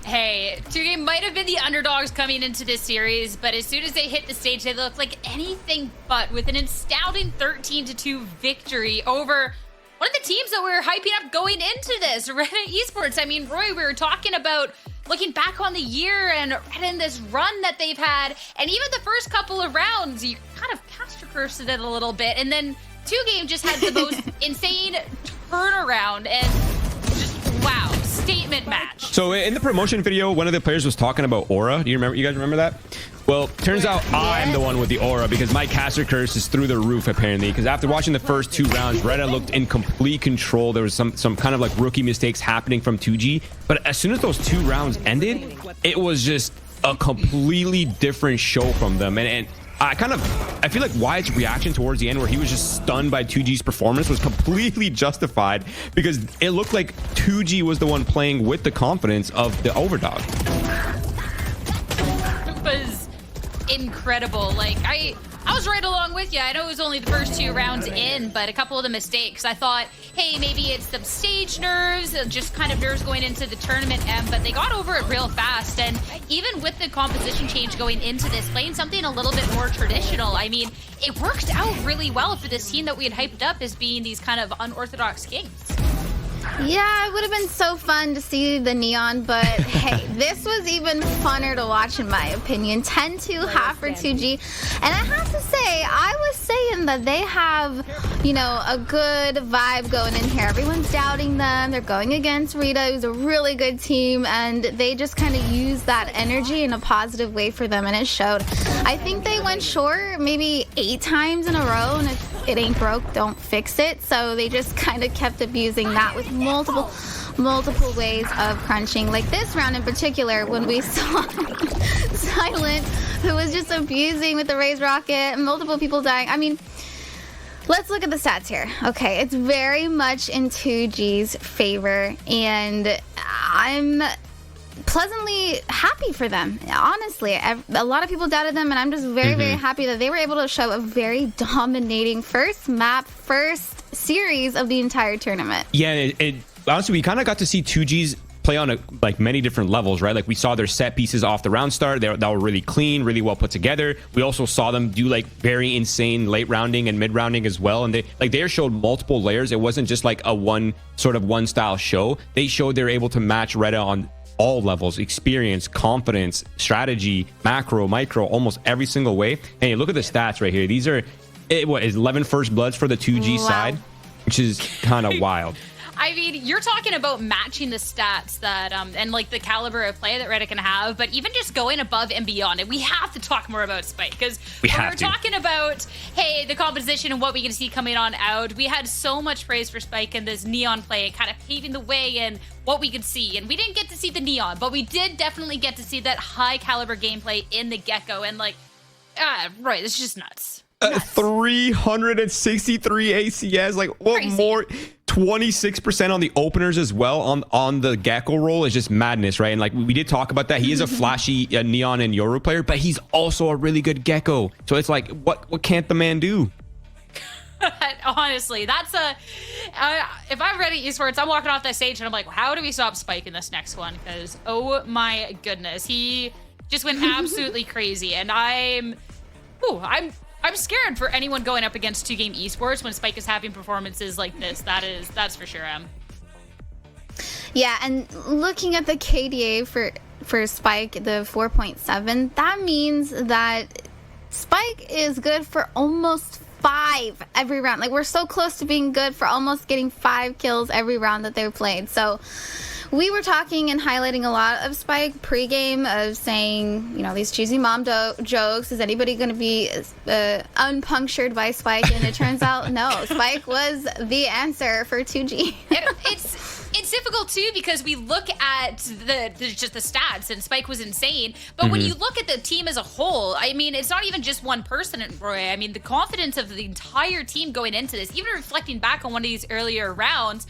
Hey, 2Game might have been the underdogs coming into this series, but as soon as they hit the stage, they looked like anything but, with an astounding 13-2 victory over one of the teams that we were hyping up going into this, RETA Esports. I mean, Roy, we were talking about looking back on the year and in this run that they've had, and even the first couple of rounds, you kind of cast your curse at it a little bit, and then 2Game just had the most insane turnaround, and just, wow, statement match. So in the promotion video, one of the players was talking about aura. Do you remember? You guys remember that? Well, turns out I'm the one with the aura because my caster curse is through the roof apparently. Because after watching the first 2 rounds, RETA looked in complete control. There was some kind of like rookie mistakes happening from 2G. But as soon as those 2 rounds ended, it was just a completely different show from them. And I feel like Wyatt's reaction towards the end, where he was just stunned by 2G's performance, was completely justified because it looked like 2G was the one playing with the confidence of the overdog. It was incredible. Like, I was right along with you. I know it was only the first 2 rounds in, but a couple of the mistakes, I thought, hey, maybe it's some stage nerves, just kind of nerves going into the tournament, but they got over it real fast. And even with the composition change going into this, playing something a little bit more traditional, I mean, it worked out really well for this team that we had hyped up as being these kind of unorthodox kings. Yeah, it would have been so fun to see the neon, but hey, this was even funner to watch in my opinion. 10-2 half for 2G. And I have to say, I was saying that they have, you know, a good vibe going in here. Everyone's doubting them. They're going against RETA, who's a really good team, and they just kind of use that energy in a positive way for them, and it showed. I think they went short maybe 8 times in a row, and if it ain't broke, don't fix it. So they just kind of kept abusing that with multiple ways of crunching. Like this round in particular, when we saw Silent, who was just abusing with the raised rocket, and multiple people dying. I mean, let's look at the stats here. Okay, it's very much in 2G's favor, and I'm pleasantly happy for them. Honestly, a lot of people doubted them, and I'm just very happy that they were able to show a very dominating first series of the entire tournament. Yeah, honestly, we kind of got to see 2G's play on like many different levels, right? Like we saw their set pieces off the round start that were really clean, really well put together. We also saw them do like very insane late rounding and mid rounding as well, and they showed multiple layers. It wasn't just like a one style show. They showed they're able to match RETA on all levels: experience, confidence, strategy, macro, micro, almost every single way. Hey, look at the stats right here. These are what is 11 first bloods for the 2G side, which is kind of wild. I mean, you're talking about matching the stats that and like the caliber of play that RETA can have, but even just going above and beyond. And we have to talk more about Spike, because when we're talking about, hey, the composition and what we can see coming on out, we had so much praise for Spike and this neon play, kind of paving the way in what we could see. And we didn't get to see the neon, but we did definitely get to see that high caliber gameplay in the get-go. And like, right, it's just nuts. 363 ACS, like what? Crazy. More 26% on the openers as well on the Gecko roll is just madness, right? And like we did talk about that, he is a flashy neon and Yoru player, but he's also a really good Gecko. So it's like, what can't the man do? Honestly, that's if I'm RETA Esports, I'm walking off that stage and I'm like, how do we stop Spike in this next one? Because oh my goodness, he just went absolutely crazy, and I'm scared for anyone going up against 2Game Esports when Spike is having performances like this. That's for sure. Yeah, and looking at the KDA for Spike, the 4.7, that means that Spike is good for almost 5 every round. Like, we're so close to being good for almost getting 5 kills every round that they've played. So we were talking and highlighting a lot of Spike pregame, of saying, you know, these cheesy mom jokes. Is anybody going to be unpunctured by Spike? And it turns out, no, Spike was the answer for 2G. It's difficult too, because we look at just the stats, and Spike was insane. But when you look at the team as a whole, I mean, it's not even just one person, Roy. I mean, the confidence of the entire team going into this, even reflecting back on one of these earlier rounds,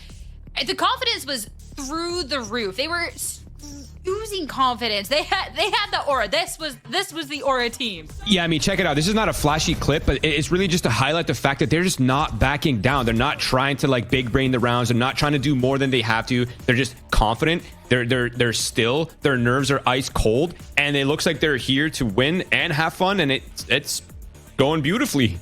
the confidence was through the roof. They were oozing confidence. They had the aura. This was the aura team. Yeah, I mean, check it out. This is not a flashy clip, but it's really just to highlight the fact that they're just not backing down. They're not trying to like big brain the rounds. They're not trying to do more than they have to. They're just confident. They're still. Their nerves are ice cold, and it looks like they're here to win and have fun, and it's going beautifully.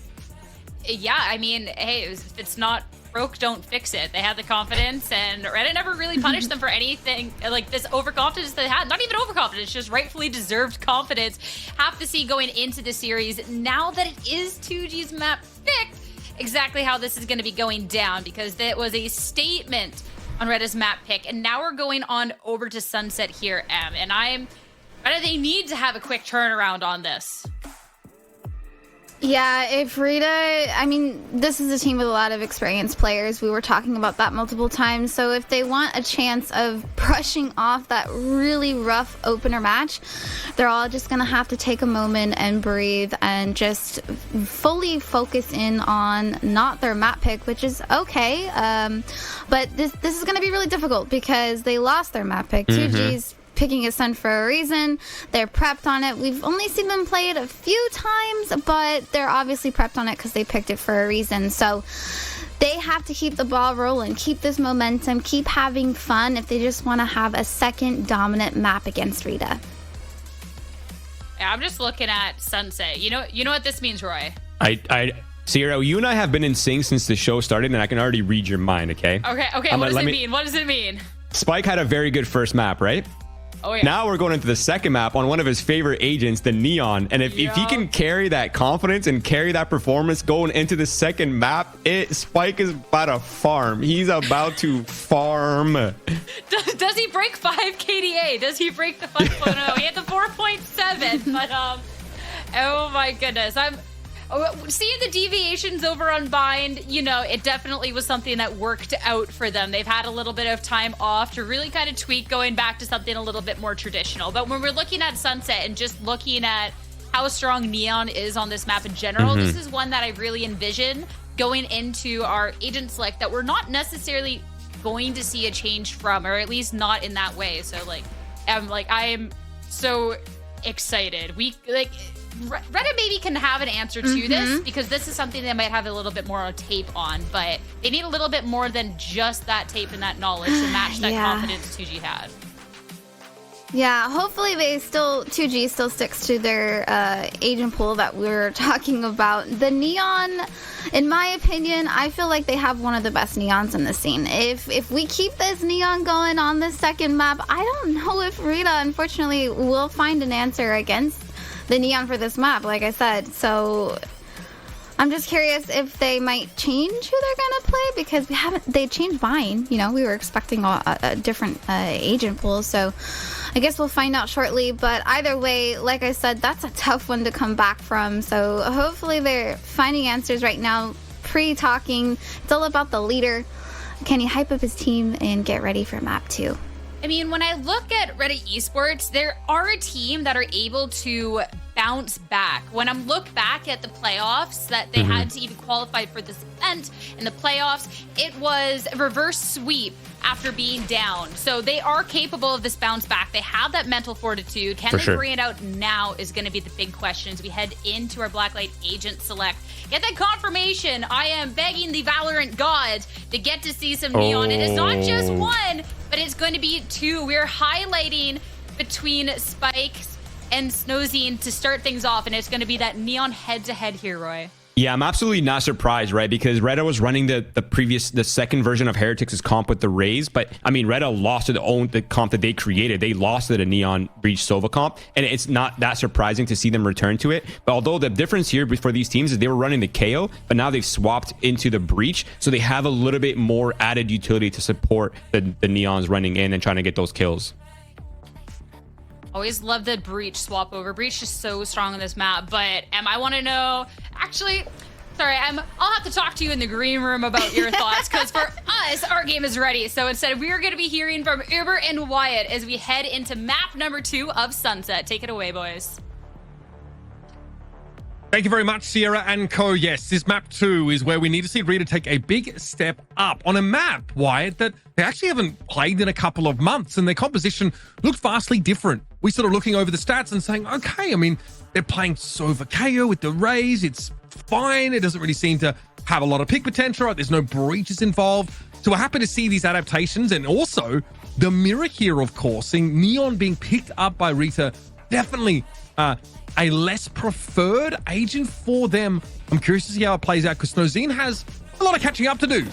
Yeah, I mean, hey, if it's not broke, don't fix it. They had the confidence, and RETA never really punished them for anything like this overconfidence they had. Not even overconfidence, just rightfully deserved confidence. Have to see going into the series, now that it is 2G's map pick, exactly how this is going to be going down, because that was a statement on RETA's map pick. And now we're going on over to Sunset here, and RETA, they need to have a quick turnaround on this. Yeah, if RETA, I mean, this is a team with a lot of experienced players. We were talking about that multiple times. So if they want a chance of brushing off that really rough opener match, they're all just going to have to take a moment and breathe and just fully focus in on not their map pick, which is okay. But this is going to be really difficult because they lost their map pick. 2G's picking Ascent for a reason. They're prepped on it. We've only seen them play it a few times, but they're obviously prepped on it because they picked it for a reason. So they have to keep the ball rolling, keep this momentum, keep having fun if they just want to have a second dominant map against RETA. Yeah, I'm just looking at Sunset. You know what this means, Roy? Sierra, you and I have been in sync since the show started, and I can already read your mind, okay? Okay, what does it mean? What does it mean? Spike had a very good first map, right? Oh, yeah. Now we're going into the second map on one of his favorite agents, the Neon. And if he can carry that confidence and carry that performance going into the second map, Spike is about to farm. He's about to farm. Does he break 5 KDA? Does he break the 5.0? He had the 4.7, but oh my goodness. Seeing the deviations over on Bind, it definitely was something that worked out for them. They've had a little bit of time off to really kind of tweak going back to something a little bit more traditional. But when we're looking at Sunset and just looking at how strong Neon is on this map in general, this is one that I really envision going into our agent select that we're not necessarily going to see a change from, or at least not in that way. So I am so excited. RETA maybe can have an answer to this, because this is something they might have a little bit more tape on, but they need a little bit more than just that tape and that knowledge to match that confidence 2G had. Yeah, hopefully 2G still sticks to their agent pool that we were talking about. The Neon, in my opinion, I feel like they have one of the best Neons in the scene. If we keep this Neon going on this second map, I don't know if RETA, unfortunately, will find an answer against the Neon for this map, like I said. So I'm just curious if they might change who they're gonna play, because they changed Vine. We were expecting a different agent pool, so I guess we'll find out shortly. But either way, like I said, that's a tough one to come back from. So hopefully they're finding answers right now, pre-talking. It's all about the leader. Can he hype up his team and get ready for map 2? I mean, when I look at RETA Esports, there are a team that are able to bounce back. When I'm look back at the playoffs that they had to even qualify for this event in the playoffs, it was a reverse sweep after being down. So they are capable of this bounce back. They have that mental fortitude. Can they bring it out now is going to be the big question as we head into our Blacklight agent select. Get that confirmation. I am begging the Valorant gods to get to see some Neon. It is not just one, but it's going to be 2. We're highlighting between Spikes and Snowzine to start things off, and it's going to be that Neon head-to-head here, Roy. Yeah, I'm absolutely not surprised, right? Because RETA was running the second version of Heretics' comp with the Raze, but I mean, RETA lost to the comp that they created. They lost to the Neon Breach Sova comp, and it's not that surprising to see them return to it. But although the difference here for these teams is they were running the KO, but now they've swapped into the Breach, so they have a little bit more added utility to support the Neons running in and trying to get those kills. Always love the Breach swap over. Breach is so strong on this map, but I want to know, actually, sorry, I'll have to talk to you in the green room about your thoughts, because for us, our game is ready. So instead, we are going to be hearing from Uber and Wyatt as we head into map number 2 of Sunset. Take it away, boys. Thank you very much, Sierra and Co. Yes, this map 2 is where we need to see RETA take a big step up on a map, Wyatt, that they actually haven't played in a couple of months, and their composition looked vastly different. We sort of looking over the stats and saying, okay, I mean, they're playing Sova KO with the Rays. It's fine. It doesn't really seem to have a lot of pick potential. There's no breaches involved. So we're happy to see these adaptations, and also the mirror here, of course, seeing Neon being picked up by RETA, definitely a less preferred agent for them. I'm curious to see how it plays out, because Snowzine has a lot of catching up to do.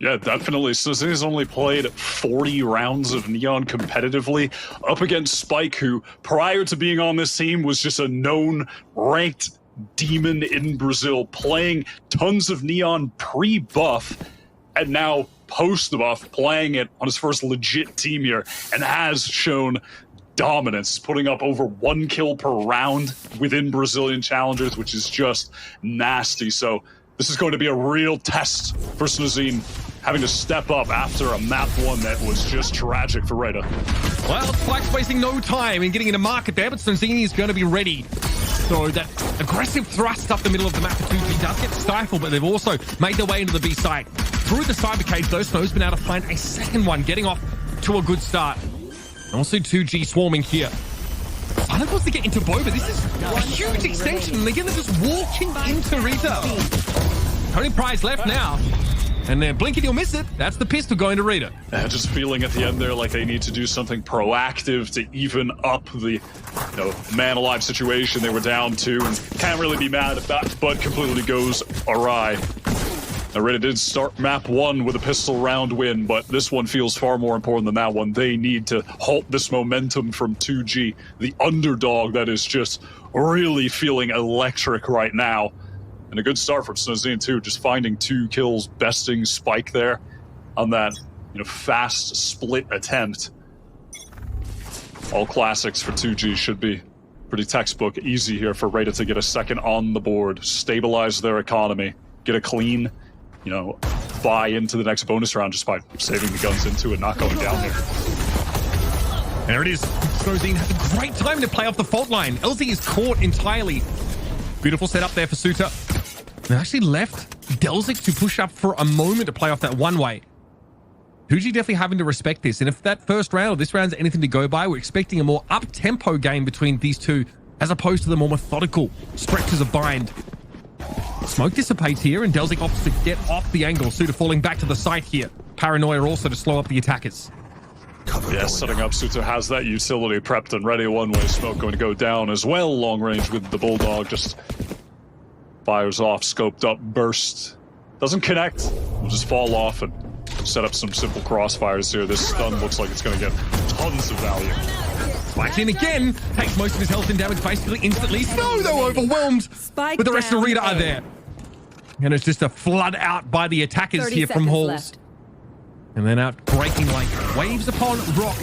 Yeah, definitely. Snowzine's only played 40 rounds of Neon competitively up against Spike, who prior to being on this team was just a known ranked demon in Brazil, playing tons of Neon pre-buff, and now post the buff, playing it on his first legit team here, and has shown dominance, putting up over 1 kill per round within Brazilian challengers, which is just nasty. So this is going to be a real test for Snowzine, having to step up after a map 1 that was just tragic for RETA. Well, Spike's wasting no time in getting into market there, but Snowzine is going to be ready. So that aggressive thrust up the middle of the map for 2G does get stifled, but they've also made their way into the B site. Through the cyber cage, though, Snow's been able to find a second one, getting off to a good start. Also 2G swarming here. Silent wants to get into Boba. This is a huge extension, and again, they're just walking into RETA. Only prize left now. And they're blinking, you'll miss it. That's the pistol going to RETA. Just feeling at the end there like they need to do something proactive to even up the man alive situation they were down to, and can't really be mad if that but completely goes awry. Now, RETA did start map 1 with a pistol round win, but this one feels far more important than that one. They need to halt this momentum from 2G, the underdog that is just really feeling electric right now. And a good start from Snowzine too, just finding 2 kills, besting Spike there on that fast split attempt. All classics for 2G, should be pretty textbook easy here for RETA to get a second on the board, stabilize their economy, get a clean buy into the next bonus round just by saving the guns into it, not going down there. There it is. Snowzine has a great time to play off the fault line. LZ is caught entirely. Beautiful setup there for Suter. They actually left Delzik to push up for a moment to play off that one-way. 2G definitely having to respect this, and if that first round or this round's anything to go by, we're expecting a more up-tempo game between these two as opposed to the more methodical stretches of bind. Smoke dissipates here, and Delzik opts to get off the angle. Suter falling back to the site here. Paranoia also to slow up the attackers. Yeah, setting up. Suter has that utility prepped and ready. One-way smoke going to go down as well. Long range with the Bulldog. Just fires off, scoped up, burst. Doesn't connect. Will just fall off and set up some simple crossfires here. This stun looks like it's going to get tons of value. Spikes in again, takes most of his health and damage basically instantly. Snow, though, overwhelmed, but the rest of RETA are there. And it's just a flood out by the attackers here from Halls. Left. And then out breaking like waves upon rock.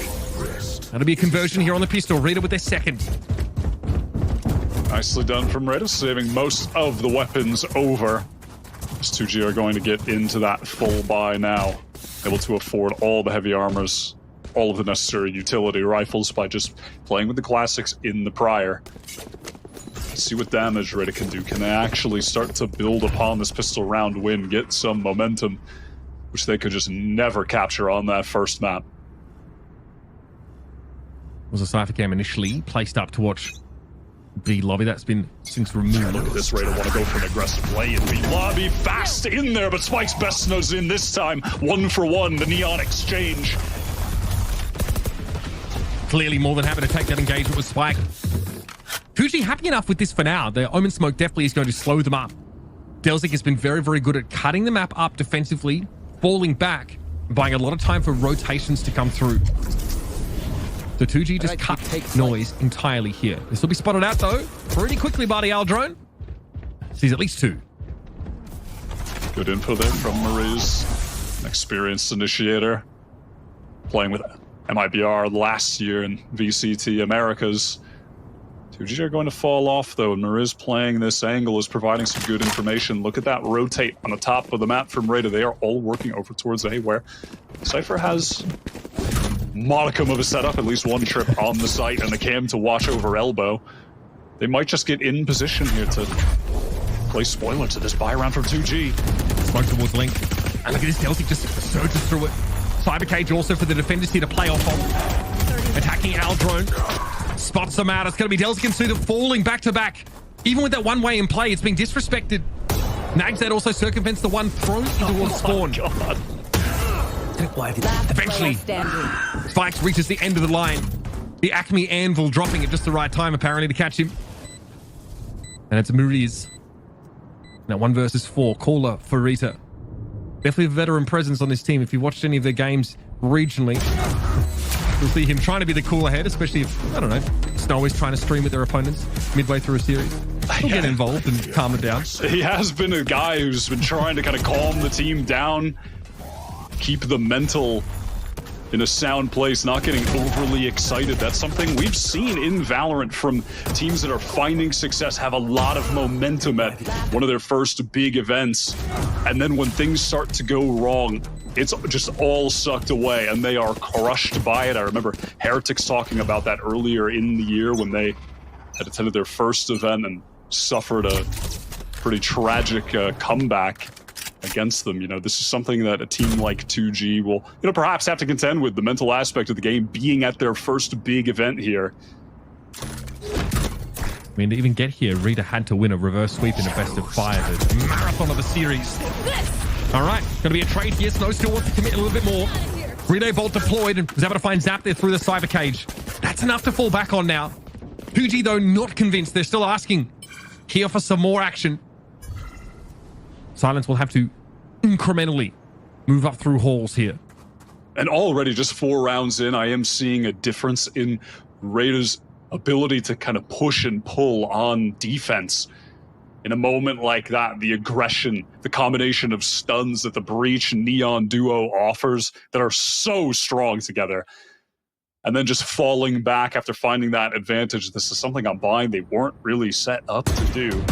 That'll be a conversion here on the pistol. RETA with their second. Nicely done from RETA, saving most of the weapons over. As 2G are going to get into that full buy now, able to afford all the heavy armors, all of the necessary utility rifles by just playing with the classics in the prior. Let's see what damage RETA can do. Can they actually start to build upon this pistol round win, get some momentum, which they could just never capture on that first map? Was a Cypher cam initially placed up to watch B lobby. That's been since removed. Look at this RETA want to go for an aggressive play in B lobby. Fast in there, but Spike's best knows in this time. 1 for 1, the Neon exchange. Clearly more than happy to take that engagement with Spike. 2G happy enough with this for now. The Omen Smoke definitely is going to slow them up. Delzik has been very, very good at cutting the map up defensively, falling back, buying a lot of time for rotations to come through. So 2G just cut noise entirely here. This will be spotted out, though, pretty quickly by the Aldrone. Sees at least 2. Good info there from Mariz, an experienced initiator, playing with MIBR last year in VCT Americas. 2G are going to fall off, though, and Mariz playing this angle is providing some good information. Look at that rotate on the top of the map from RETA. They are all working over towards A, where Cypher has modicum of a setup, at least one trip on the site, and the cam to watch over elbow. they might just get in position here to play spoiler to this buy round from 2G. Smoke towards Link. And look at this, Delsic just surges through it. Cyber Cage also for the defenders here to play off of. Attacking our drone. Spots them out. It's going to be Delsic and Suda falling back to back. Even with that one way in play, it's being disrespected. Nagzad also circumvents the one thrown towards spawn. God. Eventually, Spikes reaches the end of the line. The Acme Anvil dropping at just the right time, apparently, to catch him. And it's Muriz. Now 1 versus 4. Caller for RETA. Definitely a veteran presence on this team. If you watched any of their games regionally, you'll see him trying to be the cooler head, especially if, I don't know, Snow is trying to stream with their opponents midway through a series. He'll get involved and calm it down. He has been a guy who's been trying to kind of calm the team down, keep the mental in a sound place, not getting overly excited. That's something we've seen in Valorant from teams that are finding success, have a lot of momentum at one of their first big events. And then when things start to go wrong, it's just all sucked away and they are crushed by it. I remember Heretics talking about that earlier in the year when they had attended their first event and suffered a pretty tragic comeback against them. You know, this is something that a team like 2G will, you know, perhaps have to contend with, the mental aspect of the game being at their first big event here. I mean, to even get here, RETA had to win a reverse sweep in a best of 5. A marathon of a series. All right, going to be a trade here. Snow still wants to commit a little bit more. Relay Bolt deployed and was able to find Zap there through the Cyber Cage. That's enough to fall back on now. 2G, though, not convinced. They're still asking here for some more action. Silence will have to incrementally move up through halls here. And already just 4 rounds in, I am seeing a difference in RETA's ability to kind of push and pull on defense. In a moment like that, the aggression, the combination of stuns that the Breach Neon duo offers that are so strong together. And then just falling back after finding that advantage. This is something I'm buying they weren't really set up to do.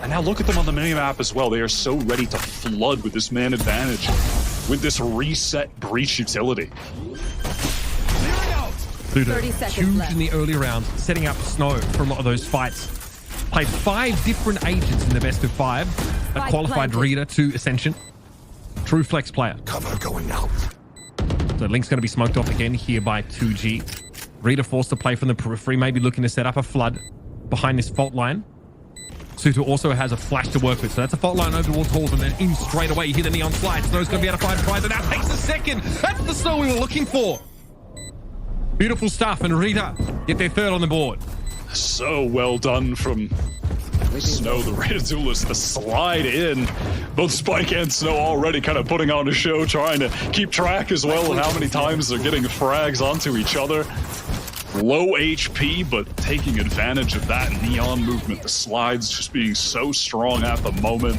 And now look at them on the minimap as well. They are so ready to flood with this man advantage, with this reset Breach utility. Suda, huge in the early rounds, setting up Snow for a lot of those fights. Played 5 different agents in the best of 5 that qualified RETA to Ascension. True flex player. Cover going out. So Link's going to be smoked off again here by 2G. RETA forced to play from the periphery, maybe looking to set up a flood behind this fault line. Suda also has a flash to work with, so that's a fault line over towards halls and then in straight away. You hear the neon slide. Snow's going to be able to find Prize, and that takes a second. That's the Snow we were looking for. Beautiful stuff, and RETA get their 3rd on the board. So well done from Snow, the RETA duelist, the slide in. Both Spike and Snow already kind of putting on a show, trying to keep track as well of how many times they're getting frags onto each other. Low HP, but taking advantage of that neon movement. The slides just being so strong at the moment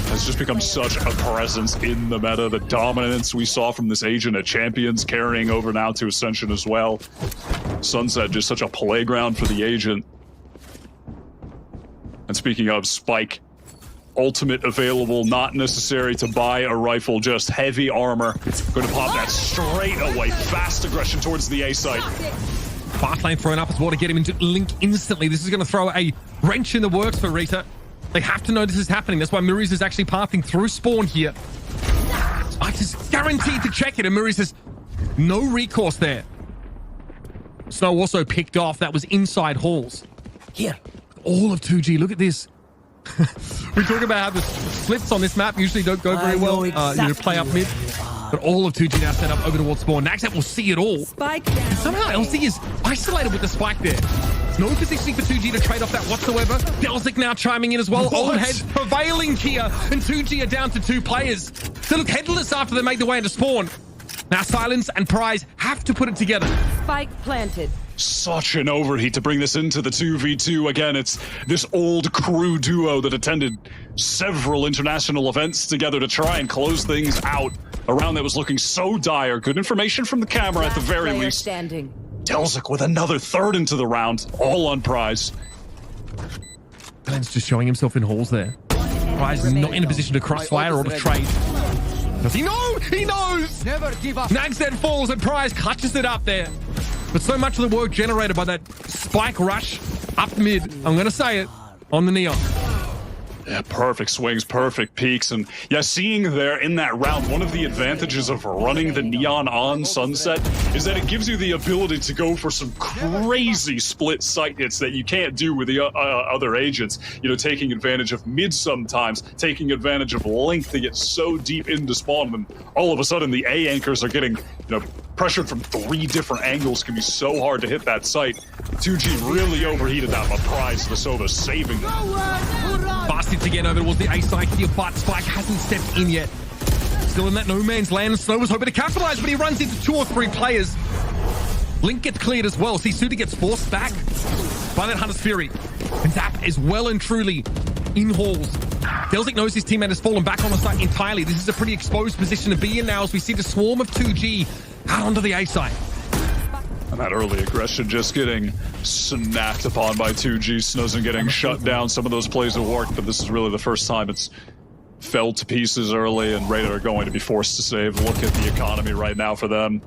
has just become such a presence in the meta. The dominance we saw from this agent at Champions carrying over now to Ascension as well. Sunset just such a playground for the agent. And speaking of Spike, ultimate available, not necessary to buy a rifle, just heavy armor. Going to pop that straight away. Fast aggression towards the A site. Fast lane thrown up as well to get him into Link instantly. This is going to throw a wrench in the works for RETA. They have to know this is happening. That's why Muriz is actually pathing through spawn here. Spike is guaranteed to check it, and Muriz has no recourse there. Snow also picked off. That was inside halls. Here, all of 2G. Look at this. We talk about how the splits on this map usually don't go very well. You play up mid. But all of 2G now set up over towards spawn. Naxat will see it all. Spike down. Somehow LC is isolated with the spike there. No positioning for 2G to trade off that whatsoever. Delzik now chiming in as well. Old heads prevailing here. And 2G are down to 2 players. They look headless after they make their way into spawn. Now Silence and Prize have to put it together. Spike planted. Such an overheat to bring this into the 2v2. Again, it's this old crew duo that attended several international events together to try and close things out. A round that was looking so dire. Good information from the camera at the very least. Standing. Delzik with another 3rd into the round, all on Prize. Glenn's just showing himself in halls there. Prize is not in a position to crossfire or to trade. Does he know? He knows! Never give up. Nags then falls and Prize clutches it up there. But so much of the work generated by that spike rush up mid. I'm going to say it on the Neon. Yeah, perfect swings, perfect peaks. And yeah, seeing there in that round, one of the advantages of running the Neon on Sunset is that it gives you the ability to go for some crazy split sight hits that you can't do with the other agents. You know, taking advantage of mid sometimes, taking advantage of length to get so deep into spawn. And all of a sudden, the A anchors are getting, pressured from 3 different angles. Can be so hard to hit that site. 2G really overheated that, but Prize the Sova saving them. Busted to get over towards the A side here, but Spike hasn't stepped in yet. Still in that no man's land. Snow was hoping to capitalize, but he runs into 2 or 3 players. Link gets cleared as well. See, Suda gets forced back by that Hunter's Fury. And Zap is well and truly in halls. Delzik knows his teammate has fallen back on the site entirely. This is a pretty exposed position to be in now as we see the swarm of 2G out onto the A side. And that early aggression just getting snapped upon by 2G. Snow's getting shut down. Some of those plays have worked, but this is really the first time it's fell to pieces early, and RETA are going to be forced to save. Look at the economy right now for them.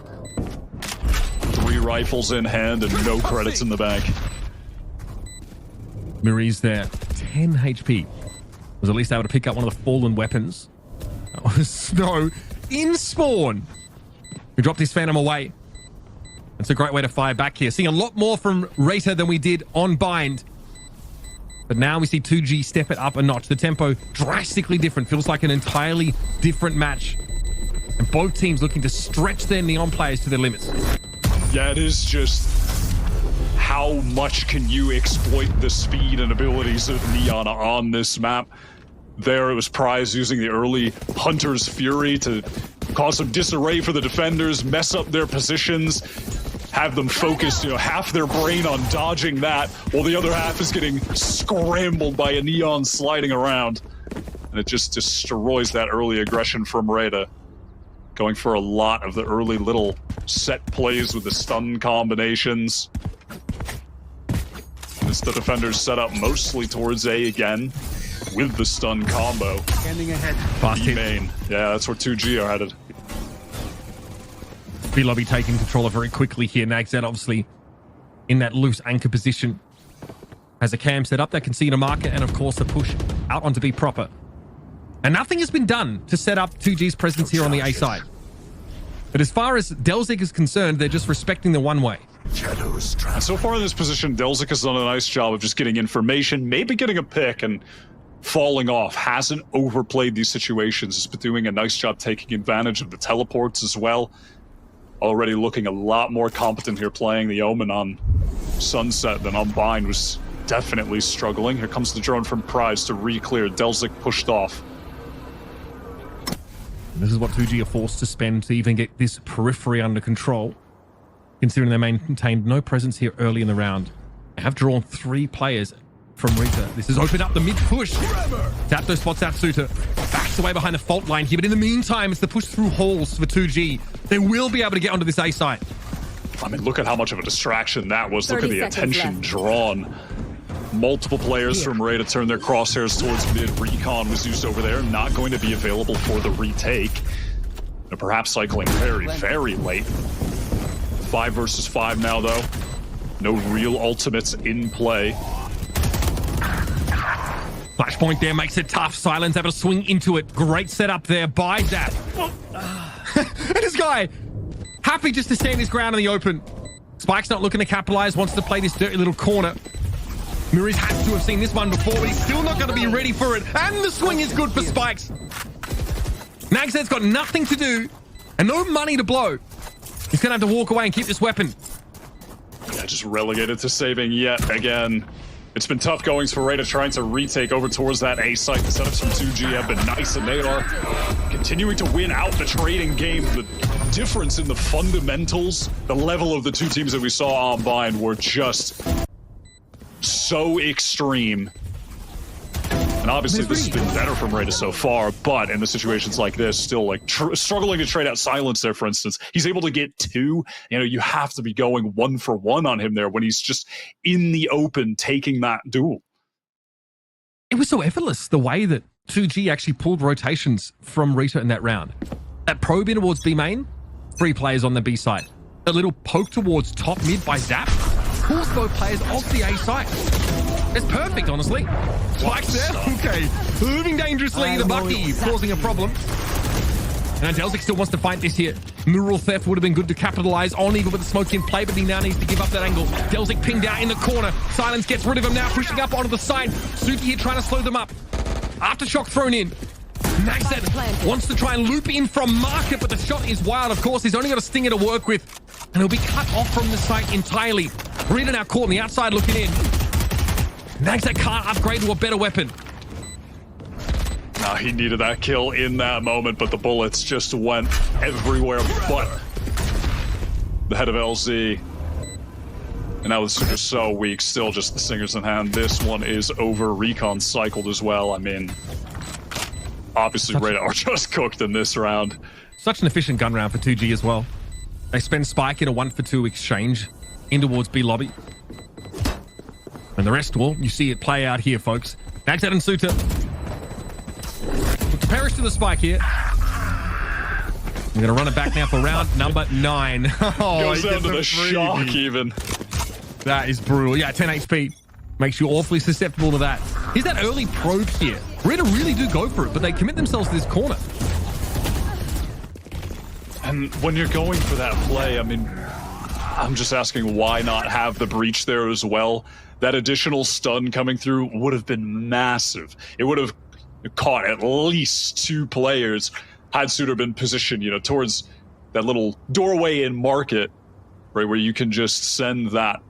3 rifles in hand and no credits in the bank. Marie's there. 10 HP. Was at least able to pick up one of the fallen weapons. That was Snow in spawn. He dropped his Phantom away. It's a great way to fire back here. Seeing a lot more from RETA than we did on Bind. But now we see 2G step it up a notch. The tempo drastically different. Feels like an entirely different match. And both teams looking to stretch their Neon players to their limits. Yeah, it is just how much can you exploit the speed and abilities of Neon on this map. There it was Prize using the early Hunter's Fury to cause some disarray for the defenders, mess up their positions, have them focus, half their brain on dodging that, while the other half is getting scrambled by a Neon sliding around. And it just destroys that early aggression from RETA. Going for a lot of the early little set plays with the stun combinations. As the defenders set up mostly towards A again with the stun combo. Standing ahead. B main. Yeah, that's where 2G are headed. B Lobby taking controller very quickly here. Nagzed obviously in that loose anchor position. Has a cam set up that can see in a market, and of course a push out onto B proper. And nothing has been done to set up 2G's presence here on the A side. But as far as Delzik is concerned, they're just respecting the one way. And so far in this position, Delzik has done a nice job of just getting information, maybe getting a pick and falling off. Hasn't overplayed these situations. Has been doing a nice job taking advantage of the teleports as well. Already looking a lot more competent here, playing the Omen on Sunset than on Bind. Was definitely struggling. Here comes the drone from Prize to re-clear. Delzik pushed off. This is what 2G are forced to spend to even get this periphery under control, considering they maintained no presence here early in the round. They have drawn 3 players from RETA. This has opened up the mid-push. Tap those spots out, Suter. Backs away behind the fault line here, but in the meantime, it's the push through halls for 2G. They will be able to get onto this A side. I mean, look at how much of a distraction that was. Look at the attention drawn. Multiple players from RETA turned their crosshairs towards mid. Recon was used over there, not going to be available for the retake. And perhaps cycling very, very late. 5 versus 5 now, though. No real ultimates in play. Flashpoint there makes it tough. Silence able to swing into it. Great setup there by Zap. And this guy, happy just to stand his ground in the open. Spike's not looking to capitalize, wants to play this dirty little corner. Muriz has to have seen this one before, but he's still not going to be ready for it. And the swing is good for Spikes. Nagzed's got nothing to do and no money to blow. He's going to have to walk away and keep this weapon. Yeah, just relegated to saving yet again. It's been tough goings for RETA trying to retake over towards that A site. The setups from 2G have been nice, and they are continuing to win out the trading game. The difference in the fundamentals, the level of the 2 teams that we saw on Bind were just so extreme. And obviously this has been better from RETA so far, but in the situations like this, still like struggling to trade out Silence there, for instance. He's able to get 2. You have to be going 1 for 1 on him there when he's just in the open taking that duel. It was so effortless, the way that 2G actually pulled rotations from RETA in that round. That probe in towards B main, 3 players on the B side. A little poke towards top mid by Zap. pulls both players off the A site. It's perfect, honestly. Spikes there. Okay. Moving dangerously, the Bucky causing a problem. And Delzik still wants to fight this here. Neural theft would have been good to capitalize on, even with the smoke in play, but he now needs to give up that angle. Delzik pinged out in the corner. Silence gets rid of him now, pushing up onto the side. Suki here trying to slow them up. Aftershock thrown in. Maxed wants to try and loop in from market, but the shot is wild, of course. He's only got a stinger to work with, and he'll be cut off from the site entirely. Rita now caught on the outside looking in. Nags that can't upgrade to a better weapon. Nah, he needed that kill in that moment, but the bullets just went everywhere but the head of LZ. And now the Suiter's so weak, still just the singers in hand. This one is over. Recon cycled as well. I mean, obviously RETA are just cooked in this round. Such an efficient gun round for 2G as well. They spend Spike in a 1-for-2 exchange in towards B lobby. And the rest, well, you see it play out here, folks. Nagsat and Suiter. To perish to the Spike here. I'm going to run it back now for round number 9. Oh, goes down to the shock even. That is brutal. Yeah, 10 HP. Makes you awfully susceptible to that. Here's that early probe here. RETA really do go for it, but they commit themselves to this corner. And when you're going for that play, I mean, I'm just asking why not have the breach there as well? That additional stun coming through would have been massive. It would have caught at least 2 players had Suiter been positioned, you know, towards that little doorway in market, right, where you can just send that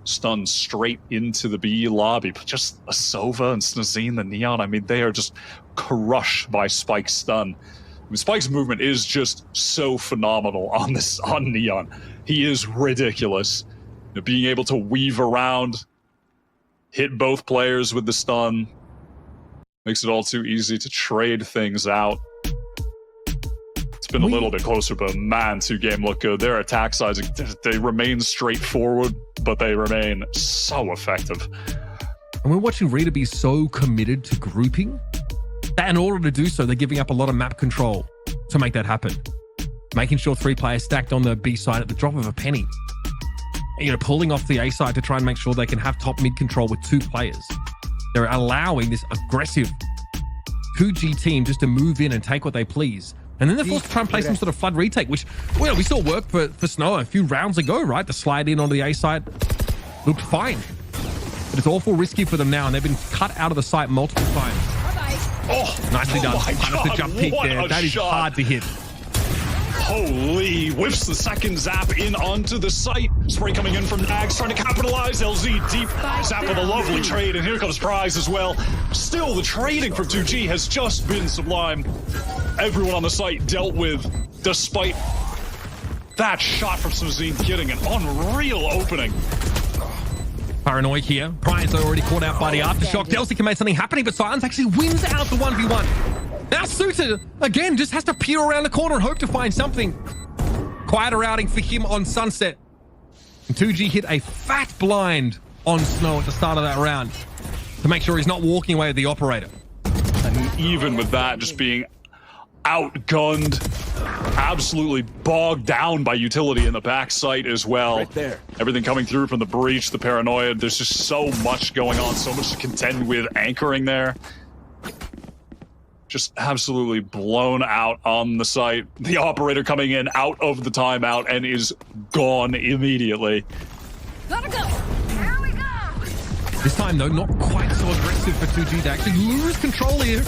stun straight into the B lobby. But just Asova and Snazine, the Neon, I mean, they are just crushed by Spike's stun. I mean, Spike's movement is just so phenomenal on Neon. He is ridiculous. You know, being able to weave around, hit both players with the stun, makes it all too easy to trade things out. It's been a little bit closer, but man, 2Game look good. Their attack sizing, they remain straightforward, but they remain so effective. And we're watching RETA be so committed to grouping that in order to do so, they're giving up a lot of map control to make that happen. Making sure 3 players stacked on the B side at the drop of a penny. You know, pulling off the A side to try and make sure they can have top mid control with 2 players. They're allowing this aggressive 2G team just to move in and take what they please. And then they're forced to try and play some sort of flood retake, which, well, we saw work for Snow a few rounds ago, right? The slide in onto the A side looked fine. But it's awful risky for them now, and they've been cut out of the site multiple times. Oh, nicely done. The jump peek there. That is hard to hit. Holy, whiffs the second zap in onto the site. Spray coming in from Nags, trying to capitalize. LZ deep, zap with a lovely trade, and here comes Prize as well. Still, the trading from 2G has just been sublime. Everyone on the site dealt with, despite that shot from Snazine getting an unreal opening. Paranoid here. Prize already caught out by the aftershock. Delcy can make something happening, but Silence actually wins out the 1v1. Now Suiter, again, just has to peer around the corner and hope to find something. Quieter outing for him on Sunset. And 2G hit a fat blind on Snow at the start of that round to make sure he's not walking away with the operator. And even with that, just being outgunned, absolutely bogged down by utility in the back site as well. Right there. Everything coming through from the breach, the paranoia. There's just so much going on, so much to contend with anchoring there. Just absolutely blown out on the site. The operator coming in out of the timeout and is gone immediately. Gotta go. Here we go. This time, though, not quite so aggressive for 2G to actually lose control here.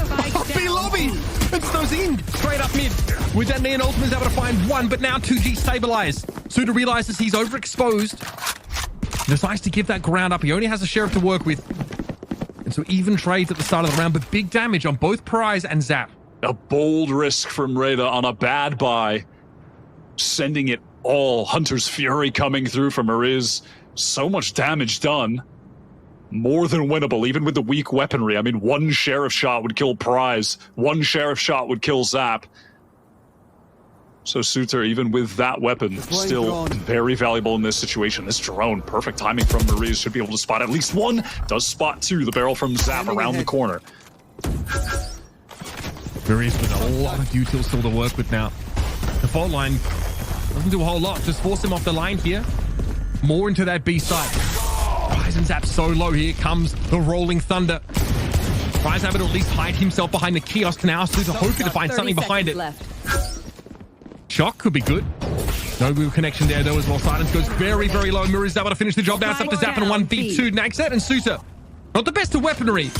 B lobby! And Snozine straight up mid. With that Neon ultimate is able to find 1, but now 2G stabilized. Suiter realizes he's overexposed. Decides to give that ground up. He only has a sheriff to work with. And so even trades at the start of the round, but big damage on both Prize and Zap. A bold risk from RETA on a bad buy. Sending it all. Hunter's Fury coming through from Mariz. So much damage done. More than winnable, even with the weak weaponry. I mean, 1 sheriff shot would kill Prize. 1 sheriff shot would kill Zap. So Suiter, even with that weapon, still very valuable in this situation. This drone, perfect timing from Mariz, should be able to spot at least 1. Does spot 2, the barrel from Zap around the corner. Mariz with a lot of util still to work with now. The fault line doesn't do a whole lot. Just force him off the line here. More into that B side. Rise and Zap so low. Here comes the Rolling Thunder. Rise able to at least hide himself behind the kiosk now. Suter hoping to find something behind it. Shock could be good. No real connection there though as well. Silence goes very, very low. Mirror's able to finish the job now. It's up to Zap and 1v2. Nagset and Suter. Not the best of weaponry,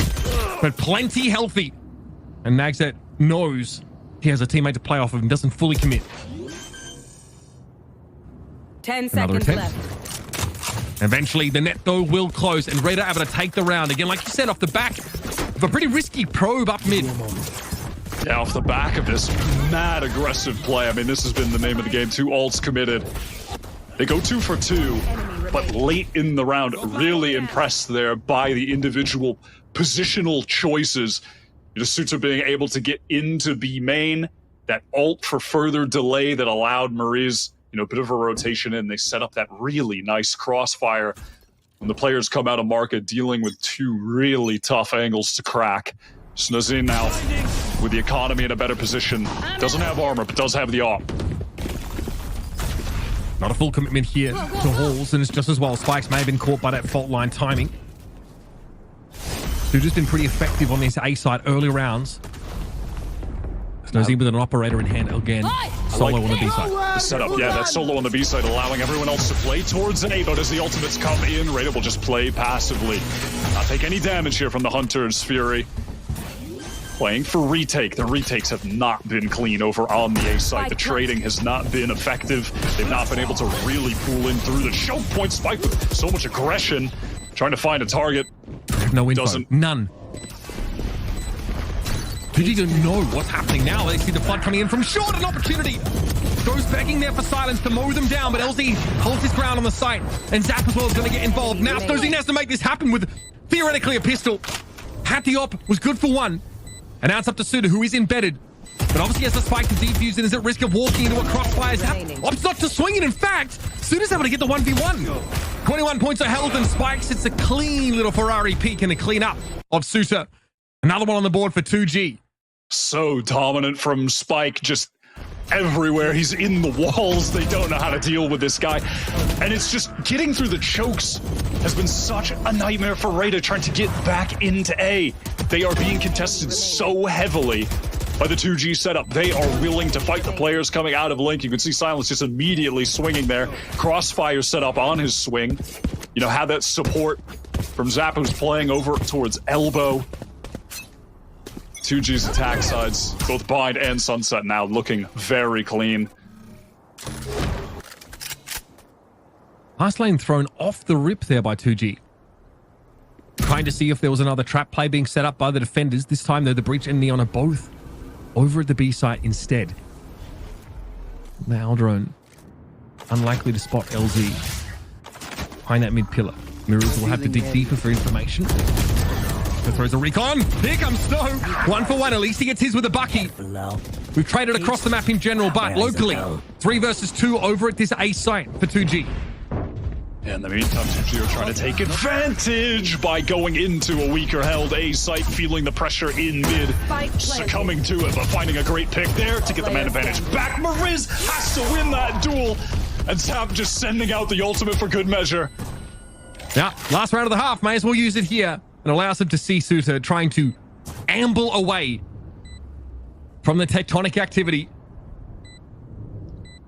but plenty healthy. And Nagset knows he has a teammate to play off of and doesn't fully commit. 10 seconds left. Eventually, the net, though, will close, and RETA able to take the round. Again, like you said, off the back of a pretty risky probe up mid. Yeah, off the back of this mad aggressive play. I mean, this has been the name of the game. 2 ults committed. They go 2 for 2, but late in the round, really impressed there by the individual positional choices. Suter being able to get into B main, that ult for further delay that allowed Mariz, a bit of a rotation in. They set up that really nice crossfire when the players come out of market dealing with 2 really tough angles to crack. Snazin now with the economy in a better position. Doesn't have armor, but does have the AWP. Not a full commitment here to Halls, and it's just as well. Spikes may have been caught by that fault line timing. Suter's been pretty effective on this A side early rounds. Snazin with an operator in hand again. Solo on the B side. The setup, yeah, that solo on the B side, allowing everyone else to play towards an A, but as the ultimates come in, RETA will just play passively. Not take any damage here from the Hunter's Fury. Playing for retake. The retakes have not been clean over on the A side. The trading has not been effective. They've not been able to really pull in through the choke point. Spike with so much aggression, trying to find a target. No info. Doesn't. None. Did you even know what's happening now? They see the flood coming in from short. An opportunity. Goes begging there for Silence to mow them down, but LZ holds his ground on the site. And Zap as well is going to get involved. Now Snozine has to make this happen with theoretically a pistol. Had the op, was good for 1. And now it's up to Suter, who is embedded. But obviously has the spike to defuse and is at risk of walking into a crossfire. Opts not to swing it. In fact, Suter's able to get the 1v1. 21 points of health and Spikes. It's a clean little Ferrari peek and a clean up of Suter. Another one on the board for 2G. So dominant from Spike, just everywhere. He's in the walls. They don't know how to deal with this guy. And it's just getting through the chokes has been such a nightmare for RETA trying to get back into A. They are being contested so heavily by the 2G setup. They are willing to fight the players coming out of Link. You can see Silence just immediately swinging there. Crossfire set up on his swing. Had that support from Zap, who's playing over towards Elbow. 2G's attack sides, both Bind and Sunset now looking very clean. Last lane thrown off the rip there by 2G. Trying to see if there was another trap play being set up by the defenders. This time, though, the Breach and Neon are both over at the B site instead. Now Aldrone, unlikely to spot LZ behind that mid pillar. Mirrors will have to dig deeper for information. So throws a recon. Here comes Snow. 1 for 1. At least he gets his with a Bucky. We've traded across the map in general, but locally, 3 versus 2 over at this A site for 2G. In the meantime, 2G are trying to take advantage by going into a weaker held A site, feeling the pressure in mid, succumbing to it, but finding a great pick there to get the man advantage back. Mariz has to win that duel, and Zap just sending out the ultimate for good measure. Yeah, last round of the half, may as well use it here, and allows him to see Suter trying to amble away from the tectonic activity.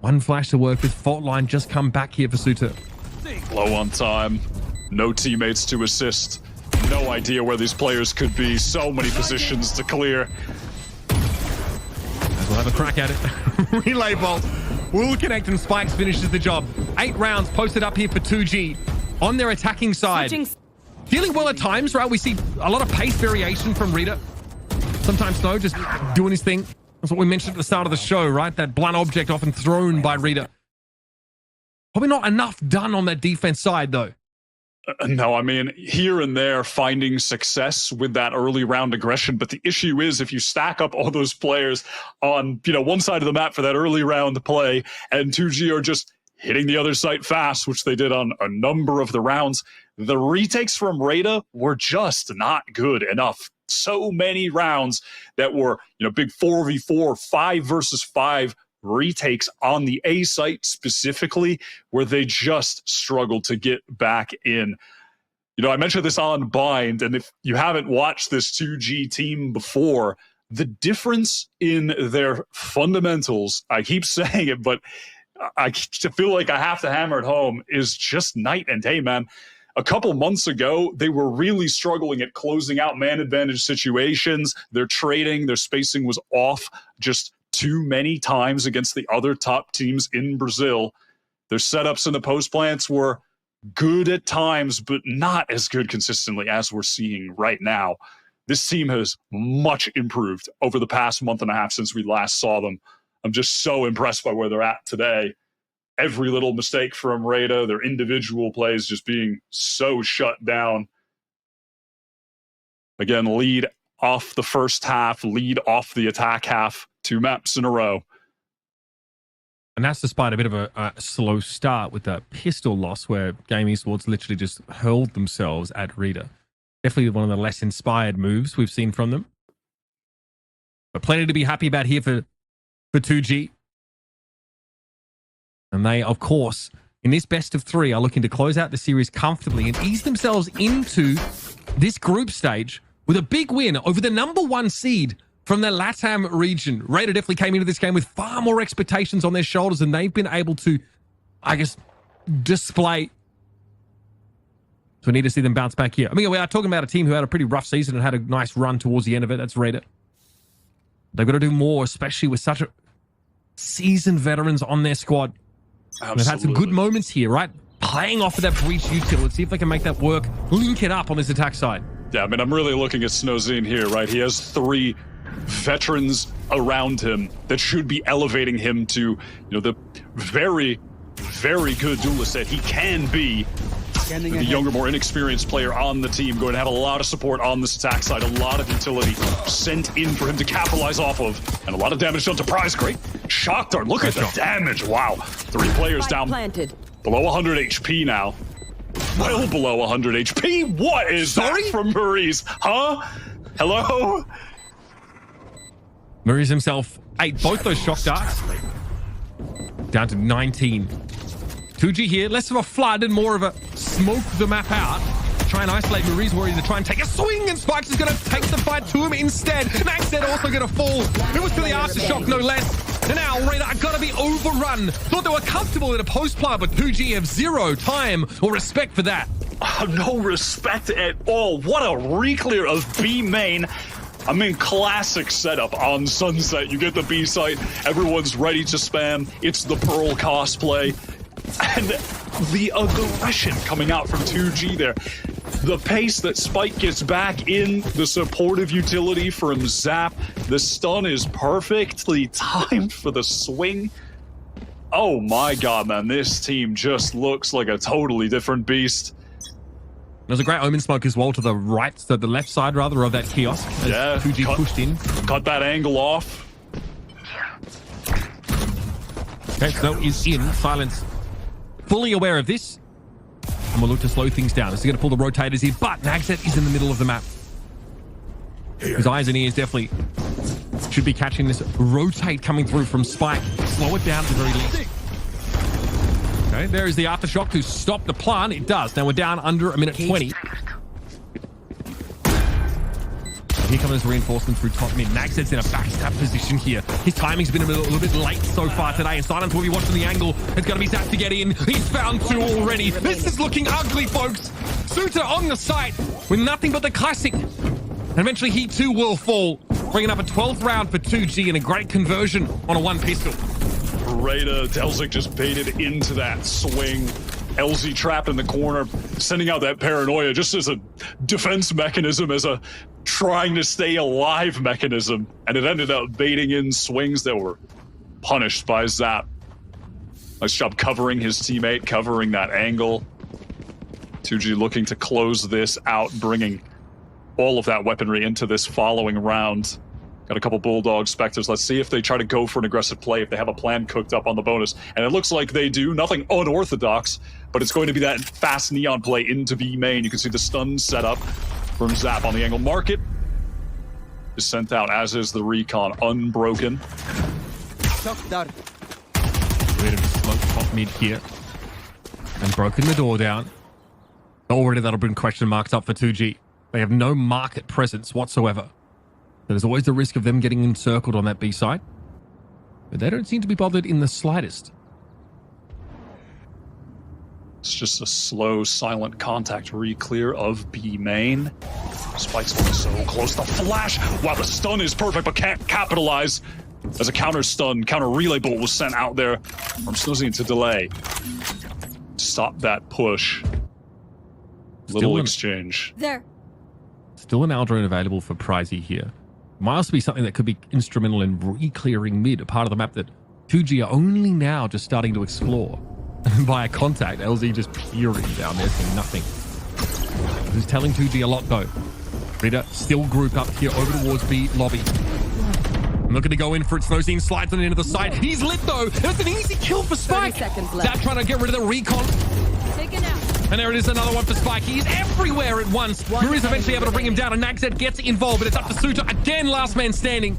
1 flash to work with. Fault line just come back here for Suter. Low on time, no teammates to assist, no idea where these players could be, so many positions to clear. We'll have a crack at it. Relay bolt will connect and Spikes finishes the job. 8 rounds posted up here for 2G on their attacking side. Feeling well at times, right? We see a lot of pace variation from RETA. Sometimes Snow just doing his thing. That's what we mentioned at the start of the show, right? That blunt object often thrown by RETA. Probably not enough done on that defense side, though. No, I mean, here and there finding success with that early round aggression. But the issue is if you stack up all those players on, one side of the map for that early round play, and 2G are just hitting the other side fast, which they did on a number of the rounds, the retakes from RETA were just not good enough. So many rounds that were, big 4v4, 5 versus 5 retakes on the A site specifically, where they just struggled to get back in. You know, I mentioned this on Bind, and if you haven't watched this 2G team before, the difference in their fundamentals, I keep saying it, but I feel like I have to hammer it home, is just night and day, man. A couple months ago, they were really struggling at closing out man advantage situations. Their trading, their spacing was off just too many times against the other top teams in Brazil. Their setups in the post plants were good at times, but not as good consistently as we're seeing right now. This team has much improved over the past month and a half since we last saw them. I'm just so impressed by where they're at today. Every little mistake from RETA, their individual plays just being so shut down. Again, lead off the first half, lead off the attack half, 2 maps in a row. And that's despite a bit of a slow start with that pistol loss where Game Esports literally just hurled themselves at RETA. Definitely one of the less inspired moves we've seen from them. But plenty to be happy about here for 2G. And they, of course, in this best of 3, are looking to close out the series comfortably and ease themselves into this group stage with a big win over the #1 seed from the LATAM region. RETA definitely came into this game with far more expectations on their shoulders, and they've been able to, I guess, display. So we need to see them bounce back here. I mean, we are talking about a team who had a pretty rough season and had a nice run towards the end of it. That's RETA. They've got to do more, especially with such seasoned veterans on their squad. They've had some good moments here, right? Playing off of that breach utility, see if they can make that work, link it up on this attack side. Yeah, I mean, I'm really looking at Snowzine here, right? He has 3 veterans around him that should be elevating him to, you know, the very, very good duelist that he can be. The younger, more inexperienced player on the team going to have a lot of support on this attack side, a lot of utility sent in for him to capitalize off of, and a lot of damage done to Prize. Great shock dart. Look at the damage. Wow. 3 players down below 100 HP now. Well below 100 HP. What is that from Maurice? Huh? Hello? Maurice himself ate both those shock darts. Down to 19. 2G here, less of a flood and more of a smoke the map out. Try and isolate Maurice, worried to try and take a swing, and Spikes is going to take the fight to him instead. Maxed also going to fall. It was to the aftershock, no less. And now RETA are going to be overrun. Thought they were comfortable in a post plant, but 2G have 0 time or respect for that. No respect at all. What a re-clear of B main. I mean, classic setup on Sunset. You get the B site, everyone's ready to spam. It's the Pearl cosplay. And the aggression coming out from 2G there. The pace that Spike gets back in, the supportive utility from Zap. The stun is perfectly timed for the swing. Oh my god, man. This team just looks like a totally different beast. There's a great omen smoke as well to the right, to the left side rather of that kiosk. Yeah, 2G pushed in. Cut that angle off. Okay, so is in. Silence. Fully aware of this. And we'll look to slow things down. He's going to pull the rotators here, but Nagset is in the middle of the map. His eyes and ears definitely should be catching this rotate coming through from Spike. Slow it down at the very least. Okay, there is the aftershock to stop the plant. It does. Now we're down under 1:20. Here comes reinforcement through top mid. Nagset's in a backstab position here. His timing's been a little bit late so far today, and Silence will be watching the angle. It's going to be Zap to get in. He's found 2 already. This is looking ugly, folks. Suter on the site with nothing but the classic. And eventually he too will fall, bringing up a 12th round for 2G and a great conversion on a 1 pistol. RETA, Delzik just baited into that swing. LZ trapped in the corner, sending out that paranoia just as a defense mechanism, as a trying to stay alive mechanism, and it ended up baiting in swings that were punished by Zap. Nice job covering his teammate, covering that angle. 2G looking to close this out, bringing all of that weaponry into this following round. Got a couple Bulldog Spectres. Let's see if they try to go for an aggressive play, if they have a plan cooked up on the bonus. And it looks like they do. Nothing unorthodox, but it's going to be that fast Neon play into B main. You can see the stun setup from Zap on the angle. Market is sent out, as is the recon, unbroken. We're to smoke top mid here. And broken the door down. Already that'll bring question marks up for 2G. They have no market presence whatsoever. There's always the risk of them getting encircled on that B side. But they don't seem to be bothered in the slightest. It's just a slow, silent contact re-clear of B main. Spike's going so close. The flash! Wow, the stun is perfect, but can't capitalize. As a counter stun, counter relay bolt was sent out there from Snozine to delay. Stop that push. Little exchange. There. Still an Aldrone available for Pricey here. Might also be something that could be instrumental in re-clearing mid, a part of the map that 2G are only now just starting to explore. Via contact, LZ just peering down there, seeing nothing. Who's telling 2G a lot though. RETA still group up here over towards B lobby. Looking to go in for it. Snozine slides on the end of the side. He's lit though. It's an easy kill for Spike. 30 seconds left. That trying to get rid of the recon. Taken out. And there it is, another one for Spike. He's everywhere at once. Mari's eventually able to bring him down, and Nagzed gets involved, but it's up to Suta. Again, last man standing.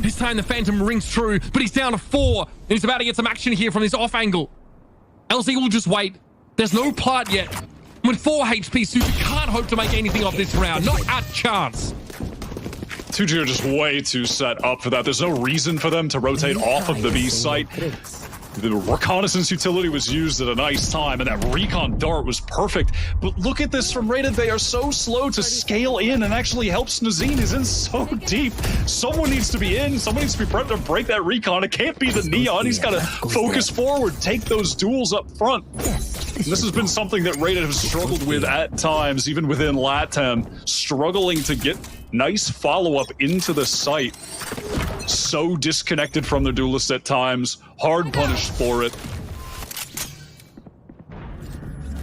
This time the Phantom rings true, but he's down to 4. And he's about to get some action here from this off angle. LZ will just wait. There's no plant yet. With 4 HP, Suta can't hope to make anything of this round. Not a chance. 2G are just way too set up for that. There's no reason for them to rotate off of the B site. The reconnaissance utility was used at a nice time, and that recon dart was perfect. But look at this from RETA. They are so slow to scale in and actually help Snozine. Is in so deep. Someone needs to be in. Someone needs to be prepped to break that recon. It can't be the Neon. He's got to focus forward, take those duels up front. And this has been something that RETA has struggled with at times, even within LATAM, struggling to get nice follow-up into the site. So disconnected from their duelists at times, hard punished for it.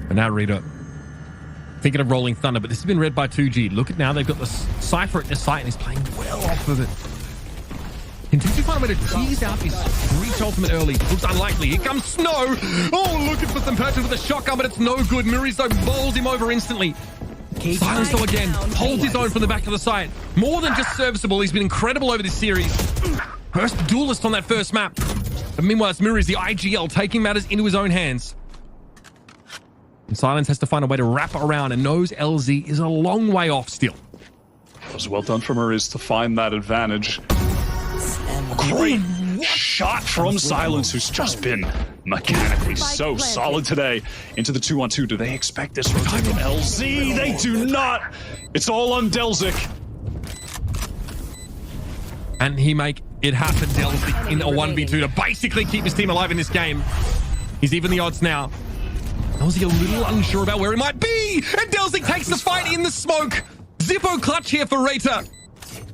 And now RETA thinking of Rolling Thunder, but this has been read by 2G. Look at now, they've got the Cypher at the site, and he's playing well off of it. Can 2G find a way to tease out his reach ultimate early? Looks unlikely. Here comes Snow. Oh, looking for some purchase with a shotgun, but it's no good. Muri's though bowls him over instantly. Silence though again, holds his own from the back of the site. More than just serviceable, he's been incredible over this series. First duelist on that first map. But meanwhile, it's Muri's the IGL taking matters into his own hands. And Silence has to find a way to wrap around and knows LZ is a long way off still. It was well done from Maurice to find that advantage. Great shot from Silence, who's just been mechanically so solid today. Into the 2-on-2. Do they expect this rotate from LZ? They do not. It's all on Delzik. And he make it happen, Delzik, in a 1v2 to basically keep his team alive in this game. He's even the odds now. LZ a little unsure about where he might be. And Delzik takes the fight in the smoke. Zippo clutch here for RETA.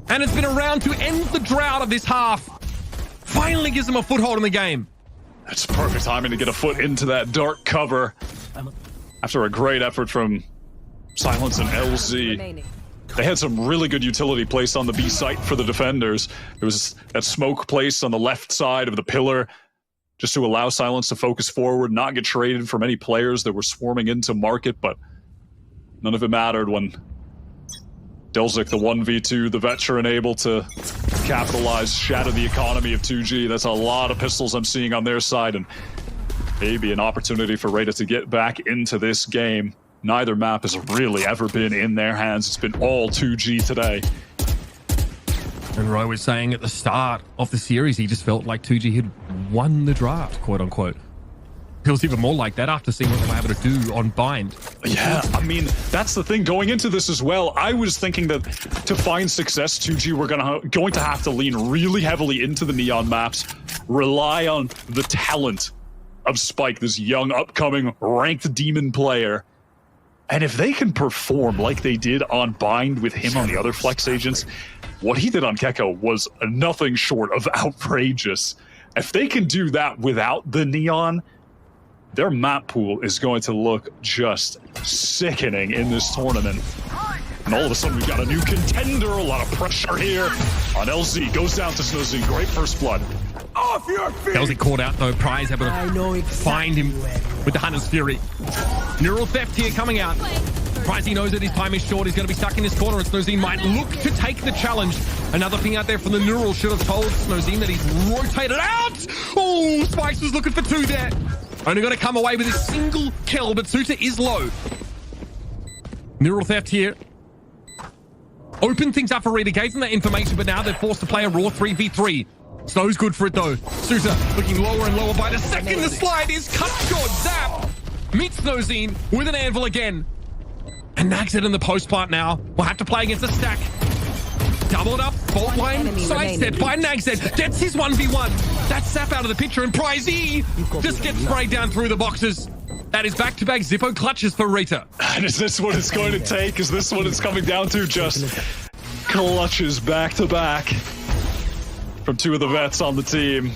And it's been around to end the drought of this half. Finally gives him a foothold in the game. It's perfect timing to get a foot into that dark cover. After a great effort from Silence and LZ. They had some really good utility placed on the B site for the defenders. There was that smoke placed on the left side of the pillar just to allow Silence to focus forward, not get traded from any players that were swarming into market, but none of it mattered when Delzik, the 1v2, the veteran, able to capitalize, shatter the economy of 2G. That's a lot of pistols I'm seeing on their side, and maybe an opportunity for RETA to get back into this game. Neither map has really ever been in their hands. It's been all 2G today. And Roy was saying at the start of the series, he just felt like 2G had won the draft, quote unquote. Feels even more like that after seeing what they were able to do on Bind. Yeah, I mean, that's the thing. Going into this as well, I was thinking that to find success, 2G were going to have to lean really heavily into the Neon maps, rely on the talent of Spike, this young, upcoming, ranked demon player. And if they can perform like they did on Bind with him on the other flex agents, what he did on Gecko was nothing short of outrageous. If they can do that without the Neon, their map pool is going to look just sickening in this tournament. And all of a sudden, we've got a new contender, a lot of pressure here on LZ. Goes down to Snozine. Great first blood. Off your feet! LZ caught out, though. Prize able to find him with the Hunter's Fury. Neural theft here coming out. Pricey knows that his time is short. He's going to be stuck in this corner, and Snozine might look to take the challenge. Another ping out there from the Neural should have told Snozine that he's rotated out. Oh, Spikes was looking for 2 there. Only going to come away with a single kill, but Suta is low. Neural theft here. Open things up for RETA, gave them that information, but now they're forced to play a raw 3v3. Snow's good for it though. Suter looking lower and lower by the second. The slide is cut short. Zap meets Snowzine with an anvil again. And nags it in the post plant now. We'll have to play against a stack. Doubled up, fault line, sidestep by Nagzed. Gets his 1v1. That's Zap out of the picture, and Prize E just gets sprayed down through the boxes. That is back-to-back Zippo clutches for RETA. And is this what it's going to take? Is this what it's coming down to? Just clutches back-to-back from two of the vets on the team.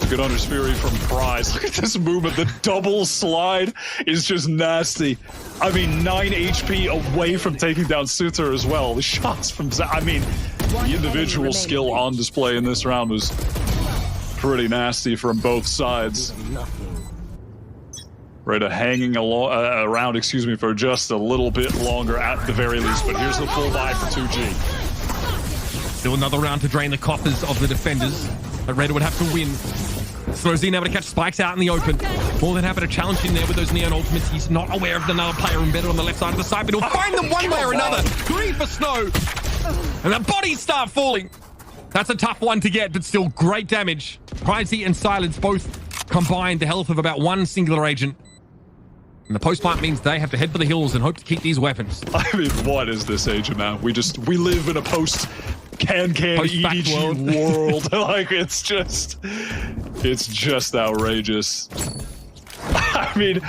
Good Underspirit from Prize. Look at this movement. The double slide is just nasty. I mean, 9 HP away from taking down Suter as well. The shots from I mean, the individual skill on display in this round was pretty nasty from both sides. RETA hanging around, excuse me, for just a little bit longer at the very least. But here's the full buy for 2G. Still another round to drain the coffers of the defenders. But RETA would have to win. Snowzine able to catch Spikes out in the open. More than happy to challenge him there with those Neon ultimates. He's not aware of another player embedded on the left side of the site, but he'll find them one way or another. 3 for Snow. And the bodies start falling. That's a tough one to get, but still great damage. Pricey and Silence both combined the health of about one singular agent. And the post plant means they have to head for the hills and hope to keep these weapons. I mean, what is this agent, man? We live in a post EDG world. Like, it's just outrageous. I mean,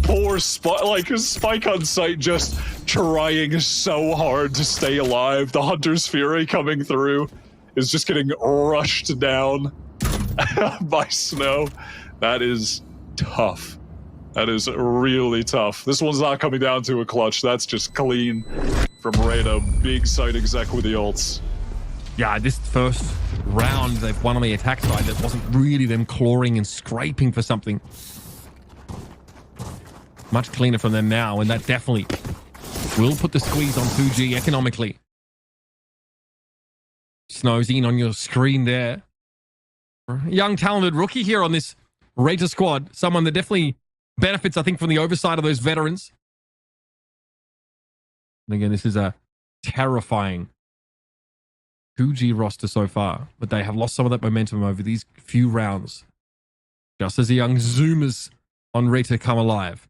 poor Spike on site just trying so hard to stay alive. The Hunter's Fury coming through is just getting rushed down by Snow. That is tough. That is really tough. This one's not coming down to a clutch. That's just clean from RETA. Big site exec with the ults. Yeah, this first round they've won on the attack side. That wasn't really them clawing and scraping for something. Much cleaner from them now, and that definitely will put the squeeze on 2G economically. Snowzine on your screen there. Young, talented rookie here on this RETA squad. Someone that definitely benefits, I think, from the oversight of those veterans. And again, this is a terrifying 2G roster so far, but they have lost some of that momentum over these few rounds. Just as the young Zoomers on RETA come alive.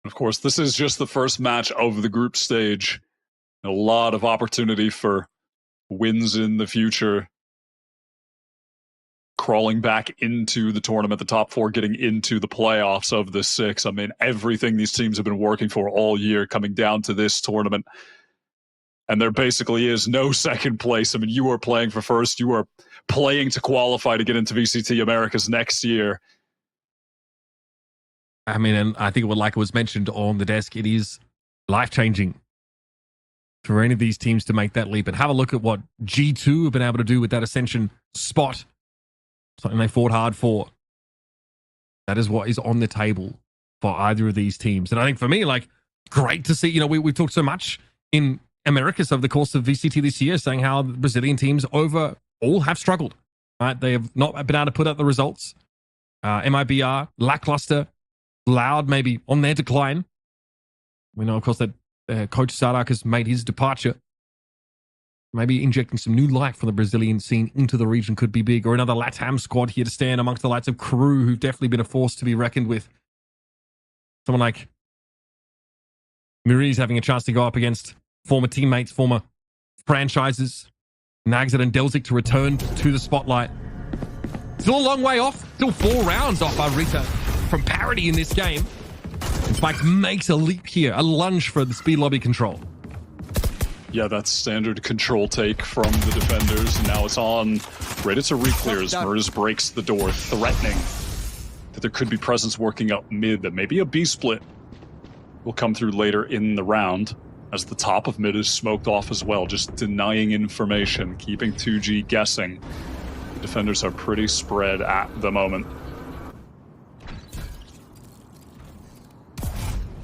Of course, this is just the first match of the group stage. A lot of opportunity for wins in the future. Crawling back into the tournament, the top 4 getting into the playoffs of the 6. I mean, everything these teams have been working for all year coming down to this tournament. And there basically is no second place. I mean, you are playing for first. You are playing to qualify to get into VCT Americas next year. I mean, and I think like it was mentioned on the desk, it is life-changing for any of these teams to make that leap. And have a look at what G2 have been able to do with that Ascension spot. Something they fought hard for. That is what is on the table for either of these teams. And I think for me, like, great to see, you know, we've talked so much in Americas over the course of VCT this year, saying how the Brazilian teams overall have struggled. Right? They have not been able to put out the results. MIBR, lackluster, Loud maybe on their decline. We know, of course, that Coach Sardak has made his departure. Maybe injecting some new life from the Brazilian scene into the region could be big. Or another LATAM squad here to stand amongst the likes of Crew, who've definitely been a force to be reckoned with. Someone like Muriz having a chance to go up against former teammates, former franchises. Nagzed and Delzik to return to the spotlight. Still a long way off. Still 4 rounds off by RETA from parity in this game. And Spikes makes a leap here. A lunge for the speed lobby control. Yeah, that's standard control take from the defenders. Now it's on RETA to re-clears. Murders breaks the door, threatening that there could be presence working up mid, that maybe a B split will come through later in the round, as the top of mid is smoked off as well, just denying information, keeping 2G guessing. The defenders are pretty spread at the moment.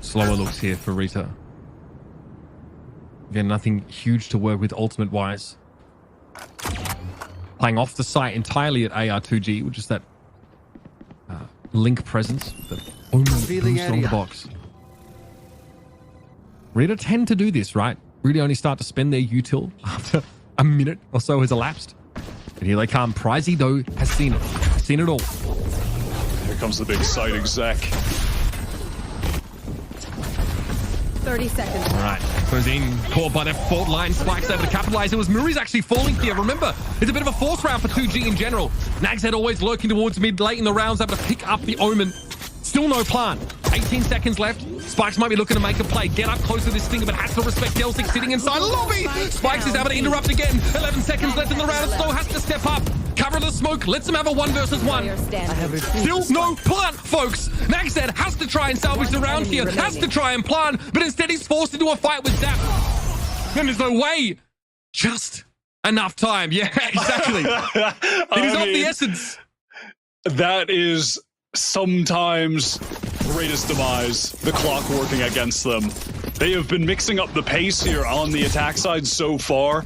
Slower looks here for RETA. Again, nothing huge to work with ultimate-wise. Playing off the site entirely at AR2G, which is that link presence, the only boost on the box. RETA tend to do this, right? Really only start to spend their util after a minute or so has elapsed. But here they come. Pricey, though, has seen it. Seen it all. Here comes the big site exec. 30 seconds. All right, goes in, caught by their fault line, spikes able to capitalize. It was Muri's actually falling here. Remember, it's a bit of a force round for 2G in general. Nagshead always lurking towards mid late in the rounds, able to pick up the Omen. Still no plan. 18 seconds left. Spikes might be looking to make a play. Get up close to this thing, but has to respect L6 sitting inside lobby. Spikes is able to interrupt again. 11 seconds left in the round. Snow has to step up. Cover the smoke. Lets them have a 1 versus 1. Still no plant, folks. Nagshead has to try and salvage the round here. Has to try and plant, but instead he's forced into a fight with Zap. Then there's no way. Just enough time. Yeah, exactly. It is of the essence. That is sometimes greatest demise, the clock working against them. They have been mixing up the pace here on the attack side so far,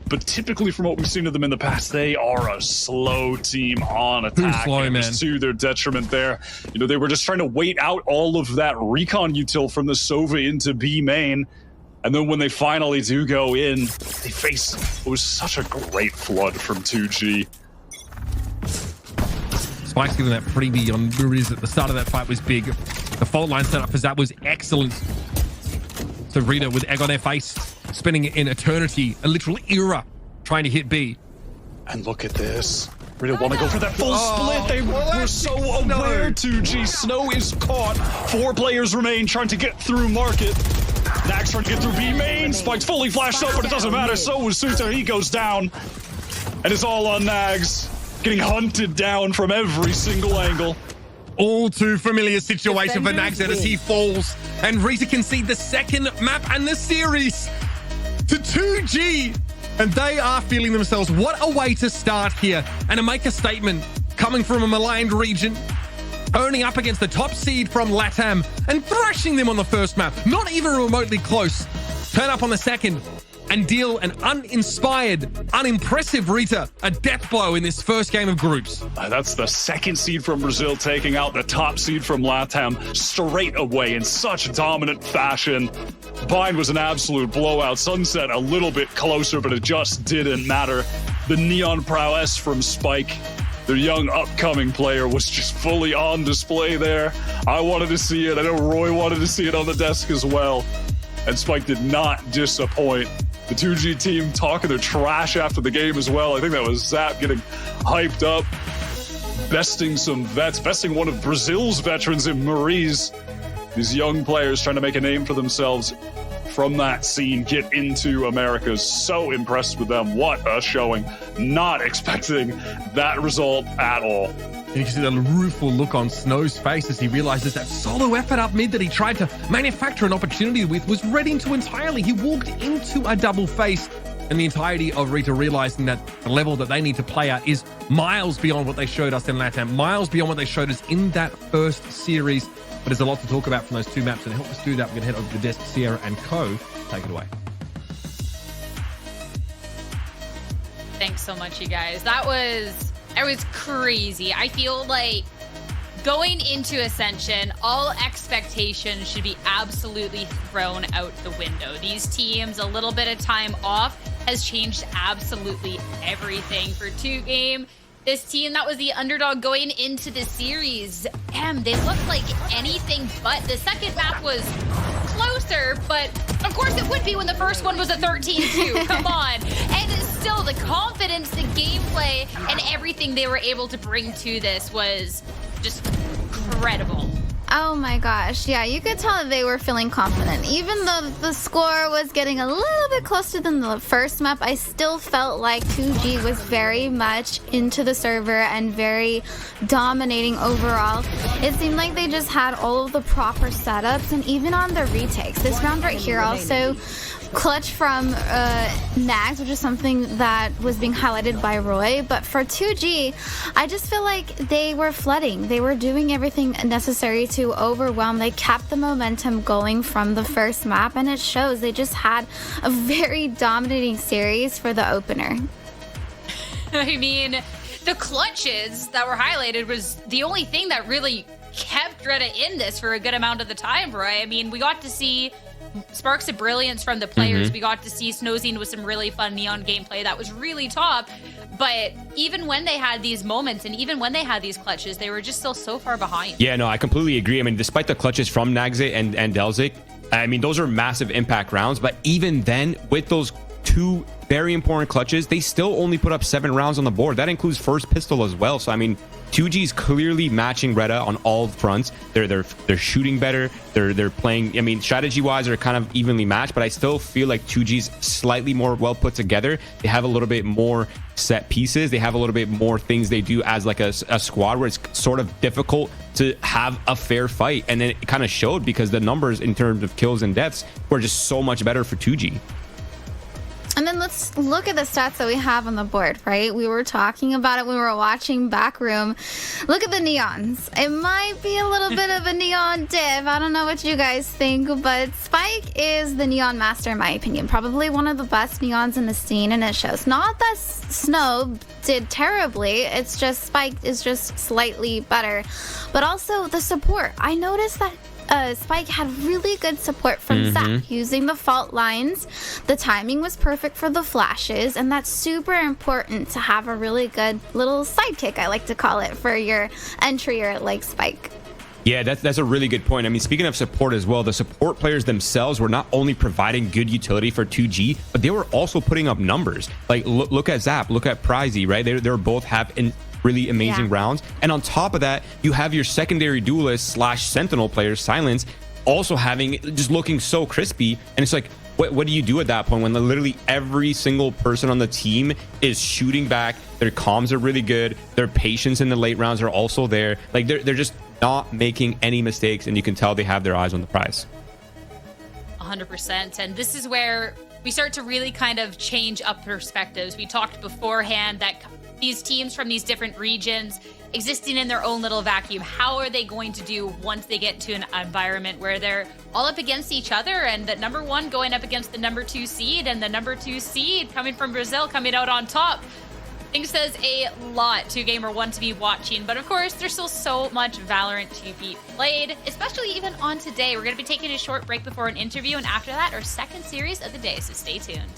but typically from what we've seen of them in the past, they are a slow team on attack. Slow, and man. it's to their detriment there. You know, they were just trying to wait out all of that recon util from the Sova into B main. And then when they finally do go in, they face what was such a great flood from 2G. Spike's giving that freebie on Muriz at the start of that fight was big. The fault line setup for that was excellent. So RETA with egg on their face, spending an eternity, a literal era, trying to hit B. And look at this. RETA want to go for that full split. They were so aware. 2G Snow is caught. 4 players remain trying to get through market. Nags trying to get through B main. Spike's fully flashed up, but it doesn't matter. So was Suter. He goes down. And it's all on Nags. Getting hunted down from every single angle. All too familiar situation for Nagshead as he falls. And RETA concede the second map and the series to 2G. And they are feeling themselves. What a way to start here and to make a statement coming from a maligned region. Owning up against the top seed from LATAM and thrashing them on the first map. Not even remotely close. Turn up on the second and deal an uninspired, unimpressive RETA a death blow in this first game of groups. That's the second seed from Brazil taking out the top seed from LATAM straight away in such dominant fashion. Bind was an absolute blowout. Sunset a little bit closer, but it just didn't matter. The neon prowess from Spike, their young upcoming player, was just fully on display there. I wanted to see it. I know Roy wanted to see it on the desk as well. And Spike did not disappoint. The 2G team talking their trash after the game as well. I think that was Zap getting hyped up, besting some vets, besting one of Brazil's veterans in Maurice. These young players trying to make a name for themselves from that scene, get into Americas. So impressed with them. What a showing. Not expecting that result at all. And you can see the rueful look on Snow's face as he realizes that solo effort up mid that he tried to manufacture an opportunity with was read into entirely. He walked into a double face, and the entirety of RETA realizing that the level that they need to play at is miles beyond what they showed us in LATAM, miles beyond what they showed us in that first series. But there's a lot to talk about from those 2 maps, and to help us do that, we're going to head over to the desk. Sierra and Co. Take it away. Thanks so much, you guys. That was crazy. I feel like going into Ascension, all expectations should be absolutely thrown out the window. These teams, a little bit of time off has changed absolutely everything for 2Game. This team that was the underdog going into the series, damn, they looked like anything but. The second map was closer, but of course it would be when the first one was a 13-2. Come on. And still, the confidence, the gameplay, and everything they were able to bring to this was just incredible. Oh my gosh, yeah, you could tell that they were feeling confident. Even though the score was getting a little bit closer than the first map, I still felt like 2G was very much into the server and very dominating overall. It seemed like they just had all of the proper setups, and even on the retakes. This round right here also clutch from Nags, which is something that was being highlighted by Roy. But for 2G, I just feel like they were flooding. They were doing everything necessary to overwhelm. They kept the momentum going from the first map, and it shows. They just had a very dominating series for the opener. I mean, the clutches that were highlighted was the only thing that really kept RETA in this for a good amount of the time, Roy. I mean, we got to see sparks of brilliance from the players. We got to see Snowzine with some really fun Neon gameplay that was really top. But even when they had these moments and even when they had these clutches, they were just still so far behind. Yeah, no, I completely agree. I mean, despite the clutches from Nagze and Delzik, I mean, those are massive impact rounds. But even then, with those two very important clutches, they still only put up 7 rounds on the board. That includes first pistol as well. So I mean, 2G's clearly matching RETA on all fronts. They're shooting better. They're playing. I mean, strategy wise, they're kind of evenly matched. But I still feel like 2G's slightly more well put together. They have a little bit more set pieces. They have a little bit more things they do as like a squad where it's sort of difficult to have a fair fight. And then it kind of showed because the numbers in terms of kills and deaths were just so much better for 2G. And then let's look at the stats that we have on the board, right? We were talking about it when we were watching Backroom. Look at the neons. It might be a little bit of a neon div. I don't know what you guys think, but Spike is the neon master in my opinion. Probably one of the best neons in the scene, and it shows. Not that Snow did terribly. It's just Spike is just slightly better. But also the support. I noticed that Spike had really good support from Zap using the fault lines. The timing was perfect for the flashes, and that's super important to have a really good little sidekick, I like to call it, for your entryer like Spike. Yeah, that's a really good point. I mean, speaking of support as well, the support players themselves were not only providing good utility for 2G, but they were also putting up numbers. Like, look at Zap, look at Prizey, right? They're both having really amazing rounds. And on top of that, you have your secondary duelist / sentinel players, Silence, also having just looking so crispy. And it's like, what do you do at that point when literally every single person on the team is shooting back? Their comms are really good. Their patience in the late rounds are also there. Like they're just not making any mistakes, and you can tell they have their eyes on the prize. 100%. And this is where we start to really kind of change up perspectives. We talked beforehand that these teams from these different regions existing in their own little vacuum, how are they going to do once they get to an environment where they're all up against each other, and the number 1 going up against the number 2 seed, and the number 2 seed coming from Brazil coming out on top? I think says a lot to Gamer 1 to be watching, but of course there's still so much Valorant to be played, especially even on today. We're going to be taking a short break before an interview, and after that our second series of the day, so stay tuned.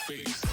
Peace.